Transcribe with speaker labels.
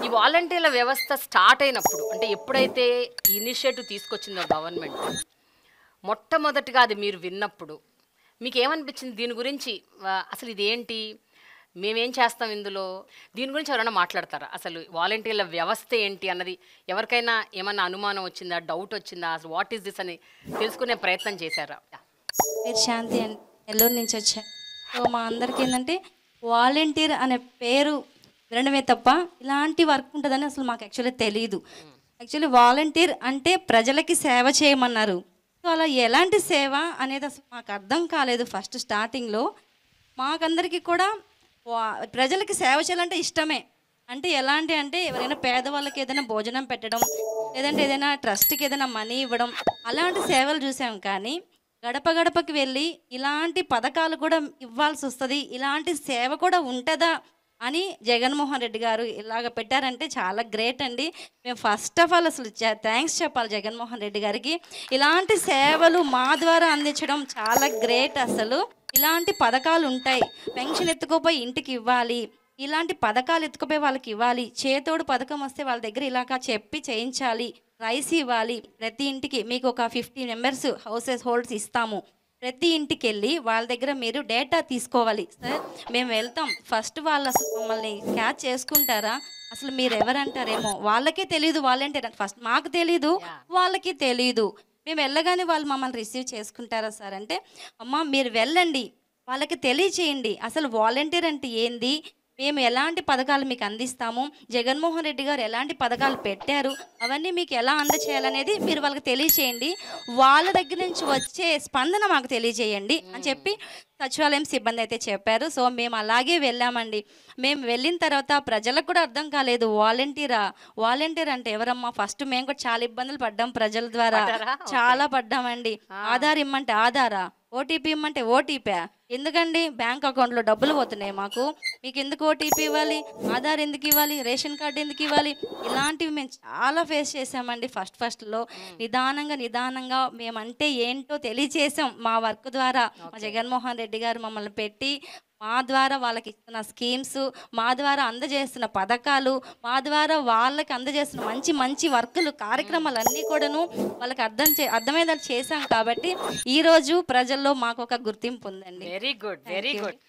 Speaker 1: ఈ వాలంటీర్ల వ్యవస్థ స్టార్ట్ అయినప్పుడు అంటే ఎప్పుడైతే ఇనిషియేటివ్ తీసుకొచ్చిందో గవర్నమెంట్, మొట్టమొదటిగా అది మీరు విన్నప్పుడు మీకు ఏమనిపించింది దీని గురించి? అసలు ఇదేంటి, మేమేం చేస్తాం ఇందులో, దీని గురించి ఎవరైనా మాట్లాడతారా? అసలు వాలంటీర్ల వ్యవస్థ ఏంటి అన్నది ఎవరికైనా ఏమన్నా అనుమానం వచ్చిందా, డౌట్ వచ్చిందా, అసలు వాట్ ఈస్ దిస్ అని తెలుసుకునే ప్రయత్నం చేశారా?
Speaker 2: మీరు శాంతి అండి, నెల్లూరు నుంచి వచ్చాను. సో మా అందరికీ ఏంటంటే వాలంటీర్ అనే పేరు వినడమే తప్ప ఇలాంటి వర్క్ ఉంటుందని అసలు మాకు యాక్చువల్లీ తెలియదు. యాక్చువల్లీ వాలంటీర్ అంటే ప్రజలకి సేవ చేయమన్నారు. సో అలా ఎలాంటి సేవ అనేది అసలు మాకు అర్థం కాలేదు ఫస్ట్ స్టార్టింగ్లో. మాకందరికీ కూడా ప్రజలకి సేవ చేయాలంటే ఇష్టమే. అంటే ఎలాంటి అంటే ఎవరైనా పేదవాళ్ళకి ఏదైనా భోజనం పెట్టడం, లేదంటే ఏదైనా ట్రస్ట్కి ఏదైనా మనీ ఇవ్వడం, అలాంటి సేవలు చూసాం. కానీ గడప గడపకి వెళ్ళి ఇలాంటి పథకాలు కూడా ఇవ్వాల్సి వస్తుంది, ఇలాంటి సేవ కూడా ఉంటుందా అని జగన్మోహన్ రెడ్డి గారు ఇలాగ పెట్టారంటే చాలా గ్రేట్ అండి. మేము ఫస్ట్ ఆఫ్ ఆల్ అసలు థ్యాంక్స్ చెప్పాలి జగన్మోహన్ రెడ్డి గారికి. ఇలాంటి సేవలు మా ద్వారా అందించడం చాలా గ్రేట్. అసలు ఇలాంటి పథకాలు ఉంటాయి, పెన్షన్ ఎత్తుకోపోయి ఇంటికి ఇవ్వాలి, ఇలాంటి పథకాలు ఎత్తుకుపోయి వాళ్ళకి ఇవ్వాలి, చేతోడు పథకం వస్తే వాళ్ళ దగ్గర ఇలాగా చెప్పి చేయించాలి, రైస్ ఇవ్వాలి, ప్రతి ఇంటికి మీకు ఒక 50 మెంబర్స్ హౌసెస్ హోల్డ్స్ ఇస్తాము, ప్రతి ఇంటికి వెళ్ళి వాళ్ళ దగ్గర మీరు డేటా తీసుకోవాలి సార్, మేము వెళ్తాం. ఫస్ట్ వాళ్ళు అసలు మమ్మల్ని క్యాచ్ చేసుకుంటారా, అసలు మీరు ఎవరంటారేమో, వాళ్ళకే తెలియదు వాలంటీర్ ఫస్ట్, మాకు తెలీదు వాళ్ళకి తెలీదు. మేము వెళ్ళగానే వాళ్ళు మమ్మల్ని రిసీవ్ చేసుకుంటారా సార్ అంటే, అమ్మ మీరు వెళ్ళండి వాళ్ళకి తెలియచేయండి అసలు వాలంటీర్ అంటే ఏంది, మేము ఎలాంటి పథకాలు మీకు అందిస్తాము, జగన్మోహన్ రెడ్డి గారు ఎలాంటి పథకాలు పెట్టారు, అవన్నీ మీకు ఎలా అందచేయాలనేది మీరు వాళ్ళకి తెలియచేయండి, వాళ్ళ దగ్గర నుంచి వచ్చే స్పందన మాకు తెలియజేయండి అని చెప్పి సచివాలయం సిబ్బంది అయితే చెప్పారు. సో మేము అలాగే వెళ్ళామండి. మేము వెళ్ళిన తర్వాత ప్రజలకు కూడా అర్థం కాలేదు వాలంటీర్ అంటే ఎవరమ్మా. ఫస్ట్ మేము కూడా చాలా ఇబ్బందులు పడ్డాం ప్రజల ద్వారా, చాలా పడ్డామండి. ఆధార్ ఇమ్మంటే ఆధారా, ఓటీపీ ఇమ్మంటే ఓటీపీ, ఎందుకండి బ్యాంక్ అకౌంట్లో డబ్బులు పోతున్నాయి మాకు, మీకు ఎందుకు ఓటీపీ ఇవ్వాలి, ఆధార్ ఎందుకు ఇవ్వాలి, రేషన్ కార్డు ఎందుకు ఇవ్వాలి, ఇలాంటివి మేము చాలా ఫేస్ చేసామండి. ఫస్ట్లో నిదానంగా మేమంటే ఏంటో తెలియచేసాం మా వర్క్ ద్వారా. మా జగన్మోహన్ రెడ్డి గారు మమ్మల్ని పెట్టి మా ద్వారా వాళ్ళకి ఇస్తున్న స్కీమ్స్, మా ద్వారా అందజేస్తున్న పథకాలు, మా ద్వారా వాళ్ళకి అందజేస్తున్న మంచి మంచి వర్కులు, కార్యక్రమాలన్నీ కూడాను వాళ్ళకి అర్థమయ్యేలా చేశాం. కాబట్టి ఈరోజు ప్రజల్లో మాకు ఒక గుర్తింపు ఉందండి.
Speaker 1: Very good.